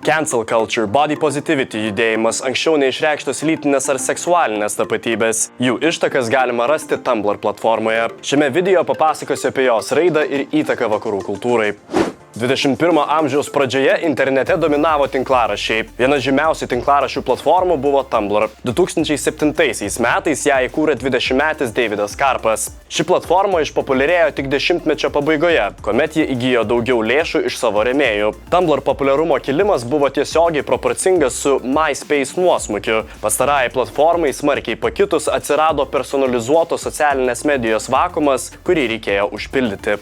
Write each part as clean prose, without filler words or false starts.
Cancel culture, body positivity judėjimas, anksčiau neišreikštos lytinės ar seksualinės tapatybės. Jų ištakas galima rasti Tumblr platformoje. Šiame video papasakosiu apie jos raidą ir įtaką vakarų kultūrai. 21 amžiaus pradžioje internete dominavo tinklaraščiai. Viena žymiausių tinklaraščių platformų buvo Tumblr. 2007 metais ją įkūrė 20-metis Davidas Karpas. Ši platforma išpopuliarėjo tik dešimtmečio pabaigoje, kuomet ji įgijo daugiau lėšų iš savo rėmėjų. Tumblr populiarumo kilimas buvo tiesiogiai proporcingas su MySpace nuosmukiu. Pastarajai platformai smarkiai pakitus atsirado personalizuotos socialinės medijos vakuumas, kurį reikėjo užpildyti.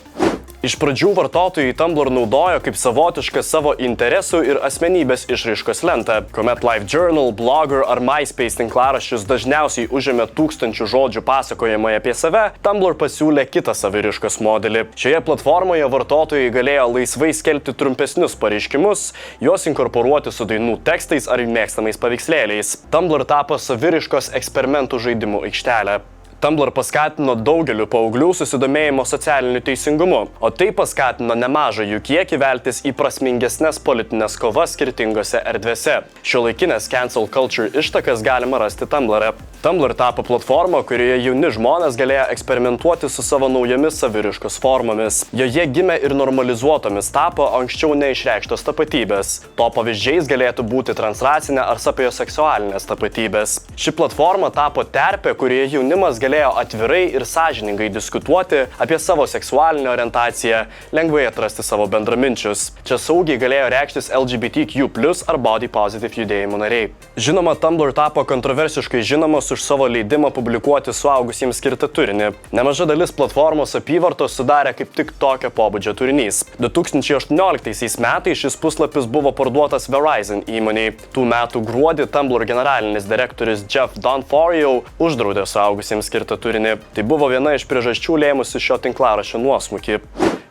Iš pradžių vartotojai Tumblr naudojo kaip savotišką savo interesų ir asmenybės išraiškos lentą. Kuomet LiveJournal, Blogger ar MySpace tinklaraščius dažniausiai užėmė 1000 žodžių pasakojimai apie save, Tumblr pasiūlė kitą saviraiškos modelį. Šioje platformoje vartotojai galėjo laisvai skelbti trumpesnius pareiškimus, juos inkorporuoti su dainų tekstais ar mėgstamais paveikslėliais. Tumblr tapo saviraiškos eksperimentų žaidimų aikštelę. Tumblr paskatino daugelių paauglių susidomėjimo socialiniu teisingumu, o tai paskatino nemažą jų kiekį veltis į prasmingesnės politinės kovas skirtingose erdvėse. Šiuolaikinės cancel culture ištakas galima rasti Tumblr'e. Tumblr tapo platforma, kurioje jauni žmonės galėjo eksperimentuoti su savo naujomis saviraiškos formomis. Joje gimė ir normalizuotomis tapo anksčiau neišreikštos tapatybės. To pavyzdžiais galėtų būti transracinė ar sapioseksualinės tapatybės. Ši platforma tapo terpė, kurioje jaunimas galėjo atvirai ir sąžiningai diskutuoti apie savo seksualinę orientaciją, lengvai atrasti savo bendraminčius. Čia saugiai galėjo reikštis LGBTQ+ ar body positive judėjimo nariai. Žinoma, Tumblr tapo kontroversiškai žinomas už savo leidimą publikuoti suaugusiems skirtą turinį. Nemaža dalis platformos apyvartos sudarė kaip tik tokio pobūdžio turinys. 2018 metais šis puslapis buvo parduotas Verizon įmoniai. Tų metų gruodį Tumblr generalinis direktorius Jeff Dunford uždraudė suaugusiems skirtą turinį. Tai buvo viena iš priežasčių lėmusi šio tinklaraščio nuosmukį.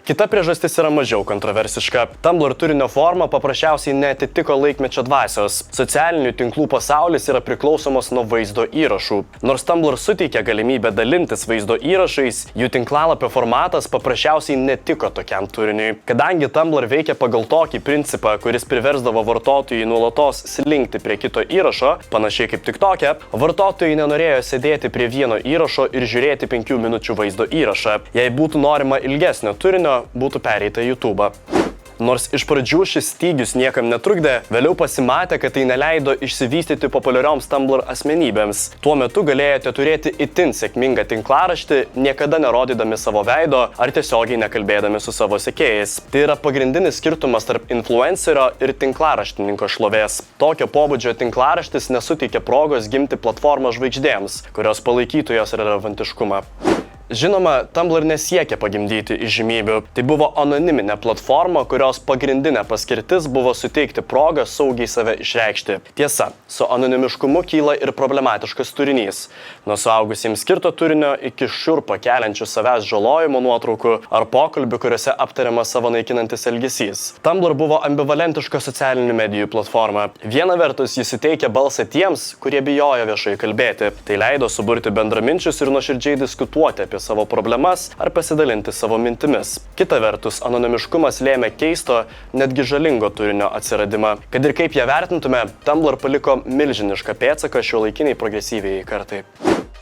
Kita priežastis yra mažiau kontroversiška. Tumblr turinio forma paprasčiausiai neatitiko laikmečio dvasios. Socialinių tinklų pasaulis yra priklausomas nuo vaizdo įrašų. Nors Tumblr suteikia galimybę dalintis vaizdo įrašais, jų tinklalapio formatas paprasčiausiai netiko tokiam turiniui. Kadangi Tumblr veikia pagal tokį principą, kuris priversdavo vartotojai nuolatos slinkti prie kito įrašo, panašiai kaip TikTok'e, vartotojai nenorėjo sėdėti prie vieno įrašo ir žiūrėti 5 minučių vaizdo įrašą. Jei būtų norima ilgesnio turinio, būtų pereita į YouTube'ą. Nors iš pradžių šis stygius niekam netrukdė, vėliau pasimatė, kad tai neleido išsivystyti populiarioms Tumblr asmenybėms. Tuo metu galėjote turėti itin sėkmingą tinklaraštį, niekada nerodydami savo veido ar tiesiogiai nekalbėdami su savo sekėjais. Tai yra pagrindinis skirtumas tarp influencerio ir tinklaraštininko šlovės. Tokio pobūdžio tinklaraštis nesuteikia progos gimti platformos žvaigždėms, kurios palaikytų jos relevantiškumą. Žinoma, Tumblr nesiekia pagimdyti įžymybių. Tai buvo anoniminė platforma, kurios pagrindinė paskirtis buvo suteikti progą saugiai save išreikšti. Tiesa, su anonimiškumu kyla ir problematiškas turinys. Nuo suaugusiems skirto turinio iki šiurpą keliančių savęs žalojimo nuotraukų ar pokalbių, kuriuose aptariamas savo naikinantis elgesys. Tumblr buvo ambivalentiška socialinių medijų platforma. Viena vertus, jis suteikia balsą tiems, kurie bijojo viešai kalbėti. Tai leido suburti bendraminčius ir nuoširdžiai diskutuoti apie savo problemas ar pasidalinti savo mintimis. Kita vertus, anonimiškumas lėmė keisto, netgi žalingo turinio atsiradimą. Kad ir kaip ją vertintume, Tumblr paliko milžinišką pėdsaką šiuolaikiniai progresyviai kartai.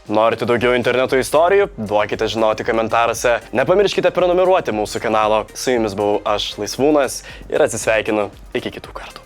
Norite daugiau interneto istorijų? Duokite žinoti komentaruose. Nepamirškite prenumeruoti mūsų kanalo. Su jumis buvau aš, Laisvūnas, ir atsisveikinu iki kitų kartų.